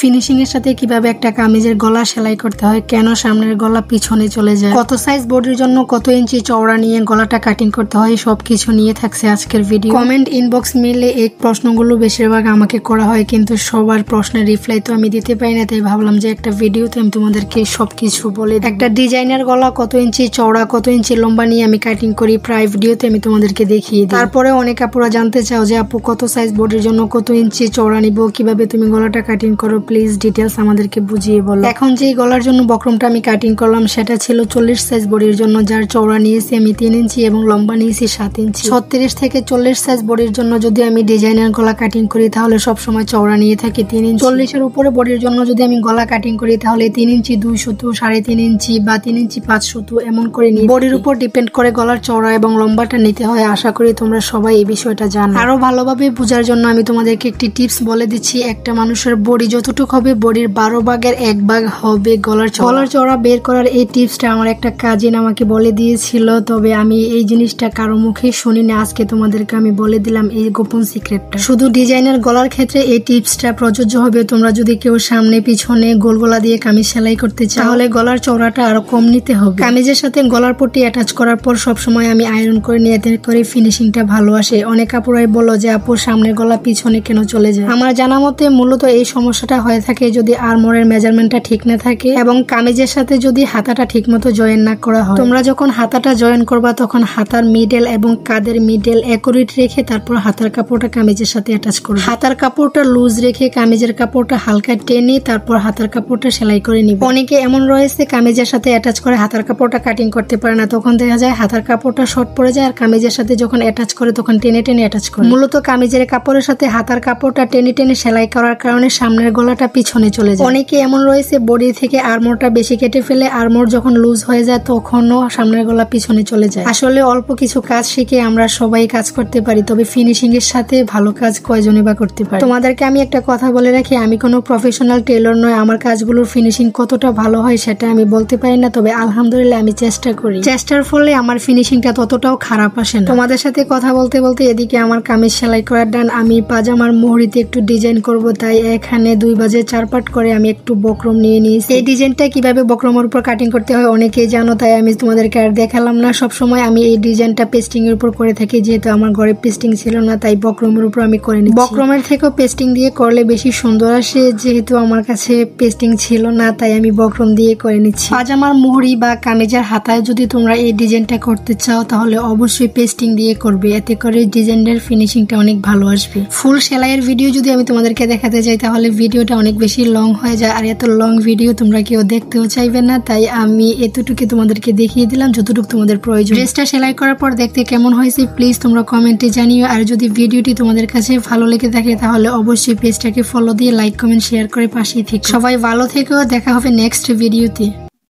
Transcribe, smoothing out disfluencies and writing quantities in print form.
Finishing এর সাথে কিভাবে একটা কামিজের গলা সেলাই করতে হয়, কেন সামনের গলা পিছনে চলে যায়, কত সাইজ বডির জন্য কত ইঞ্চি চওড়া নিয়ে গলাটা কাটিং করতে হয়, সবকিছু নিয়ে থাকছে আজকের ভিডিও। কমেন্ট ইনবক্স মিলে এই প্রশ্নগুলো বেশিরভাগ আমাকে করা হয়, কিন্তু সবার প্রশ্নের রিপ্লাই তো আমি দিতে পারি না, তাই ভাবলাম যে একটা ভিডিওতে আমি তোমাদেরকে সবকিছু বলে দিই। একটা ডিজাইনার গলা কত ইঞ্চি চওড়া কত ইঞ্চি লম্বা নিয়ে আমি কাটিং করি প্রায় ভিডিওতে আমি তোমাদেরকে দেখিয়ে দিই। তারপরে অনেক আপুরা জানতে চাও যে আপু কত সাইজ বডির জন্য কত ইঞ্চি চওড়া নিব, কিভাবে তুমি গলাটা কাটিং করো, প্লিজ ডিটেলস আমাদেরকে বুঝিয়ে বলো। এখন যে গলার জন্য বক্রমটা আমি কাটিং করলাম সেটা ছিল 40 সাইজ বডির জন্য, যার চওড়া নিয়েছি আমি 3 ইঞ্চি এবং লম্বা নিয়েছি 7 ইঞ্চি। 36 থেকে 40 সাইজ বডির জন্য যদি আমি ডিজাইনার গলা কাটিং করি তাহলে সবসময় চওড়া নিয়ে থাকি 3 ইঞ্চি। 40 এর উপরে বডির জন্য যদি আমি গলা কাটিং করি তাহলে 3 ইঞ্চি 2 সুতো, 3.5 ইঞ্চি বা 3 ইঞ্চি 5 সুতো এমন করে নিই। বডির উপর ডিপেন্ড করে গলার চওড়া এবং লম্বাটা নিতে হয়। আশা করি তোমরা সবাই এই বিষয়টা জানো। আরো ভালোভাবে বোঝার জন্য আমি তোমাদেরকে একটি টিপস বলে দিচ্ছি। একটা মানুষের বডি যতটুকু হবে বডির 12 ভাগের 1 ভাগ হবে গলার চওড়া বের করার এই টিপসটা আমার একটা কাজিন আমাকে বলে দিয়েছিল, তবে আমি এই জিনিসটা কারো মুখে শুনিনি, আজকে তোমাদেরকে আমি বলে দিলাম এই গোপন সিক্রেটটা। শুধু ডিজাইনার গলার ক্ষেত্রে এই টিপসটা প্রযোজ্য হবে। তোমরা যদি কেউ সামনে পিছনে গোল গলা দিয়ে কামিজ সেলাই করতে চাও তাহলে গলার চওড়াটা আরো কম নিতে হবে। কামিজের সাথে গলার পট্টি অ্যাটাচ করার পর সবসময় আমি আয়রন করে নিয়ে এতে করে ফিনিশিংটা ভালো আসে। অনেক আপুরাই বলো যে আপু সামনের গলা পিছনে কেন চলে যায়। আমার জানা মতে মূলত এই সমস্যাটা হয়ে থাকে যদি আর্মরের মেজারমেন্টটা ঠিক না থাকে এবং কামিজের সাথে যদি হাতাটা ঠিক মতো জয়েন না করা হয়। তোমরা যখন হাতাটা জয়েন করবা তখন হাতার মিডল এবং কাঁধের মিডল একুরেট রেখে তারপর হাতার কাপড়টা কামিজের সাথে অ্যাটাচ করবে। হাতার কাপড়টা লুজ রেখে কামিজের কাপড়টা হালকা টেনে তারপর হাতার কাপড়টা সেলাই করে নিবে। অনেকে এমন রয়েছে কামিজের সাথে অ্যাটাচ করে হাতার কাপড়টা কাটিং করতে পারে না, তখন দেখা যায় হাতার কাপড়টা শর্ট পড়ে যায় আর কামিজের সাথে যখন অ্যাটাচ করে তখন টেনে টেনে অ্যাটাচ করে। মূলত কামিজের কাপড়ের সাথে হাতার কাপড়টা টেনে টেনে সেলাই করার কারণে সামনের গলাটা পিছনে চলে যায়। অনেকে এমন রয়েছে বডি থেকে আর্মরটা বেশি কেটে ফেলে, আর্মর যখন লুজ হয়ে যায় তখনও সামনের গলা পিছনে চলে যায়। আসলে অল্প কিছু কাজ শিখে আমরা সবাই কাজ করতে পারি, তবে ফিনিশিং এর সাথে ভালো কাজ কয়জনই বা করতে পারে। তোমাদেরকে আমি একটা কথা বলে রাখি, আমি কোনো প্রফেশনাল টেলর নয়, আমার কাজগুলোর ফিনিশিং কতটা ভালো হয় সেটা আমি বলতে পারি না, তবে আলহামদুলিল্লাহ আমি চেষ্টা করি। চেষ্টার ফলে আমার ফিনিশিংটা ততটাও খারাপ আসে না। তোমাদের সাথে কথা বলতে বলতে এদিকে আমার কামিজ সেলাই করার ডান। আমি পাজামার মোহরিতে একটু ডিজাইন করব, তাই এখানে 2 বাজে 4 পাট করে আমি একটু বক্রম নিয়ে নিয়েছি। এই ডিজাইনটা কিভাবে বক্রমের উপর কাটিং করতে হয় অনেকেই জানো, তাই আমি তোমাদেরকে আর দেখালাম না। সবসময় আমি এই ডিজাইনটা পেস্টিং এর উপর করে থাকি, যেহেতু আমার ঘরে পেস্টিং ছিল না তাই বক্রমের উপর আমি করে নিচ্ছি। বক্রমের থেকেও পেস্টিং দিয়ে করলে বেশি সুন্দর আসে, যেহেতু আমার কাছে পেস্টিং ছিল না তাই আমি বক্রম দিয়ে করে নিচ্ছি। পাজামার মোহরি বা কামিজের হাতায় যদি তোমরা এই ডিজাইনটা করতে চাও তাহলে অবশ্যই পেস্টিং দিয়ে করবে, এতে করে ডিজাইনের ফিনিশিংটা অনেক ভালো আসবে। ফুল সেলাইয়ের ভিডিও যদি আমি তোমাদেরকে দেখাতে চাই তাহলে ভিডিওটা অনেক বেশি লং হয়ে যায়, আর এত লং ভিডিও তোমরা কেউ দেখতেও চাইবে না, তাই আমি এতটুকু তোমাদেরকে দেখিয়ে দিলাম যতটুকু তোমাদের প্রয়োজন। ড্রেসটা সেলাই করার পর দেখতে কেমন হয়েছে প্লিজ তোমরা কমেন্টে জানিও, আর যদি ভিডিওটি তোমাদের কাছে ভালো লেগে থাকে তাহলে অবশ্যই পেজটাকে ফলো দিয়ে লাইক কমেন্ট শেয়ার করে পাশেই থেকো। সবাই ভালো থেকো, দেখা হবে নেক্সট ভিডিওতে।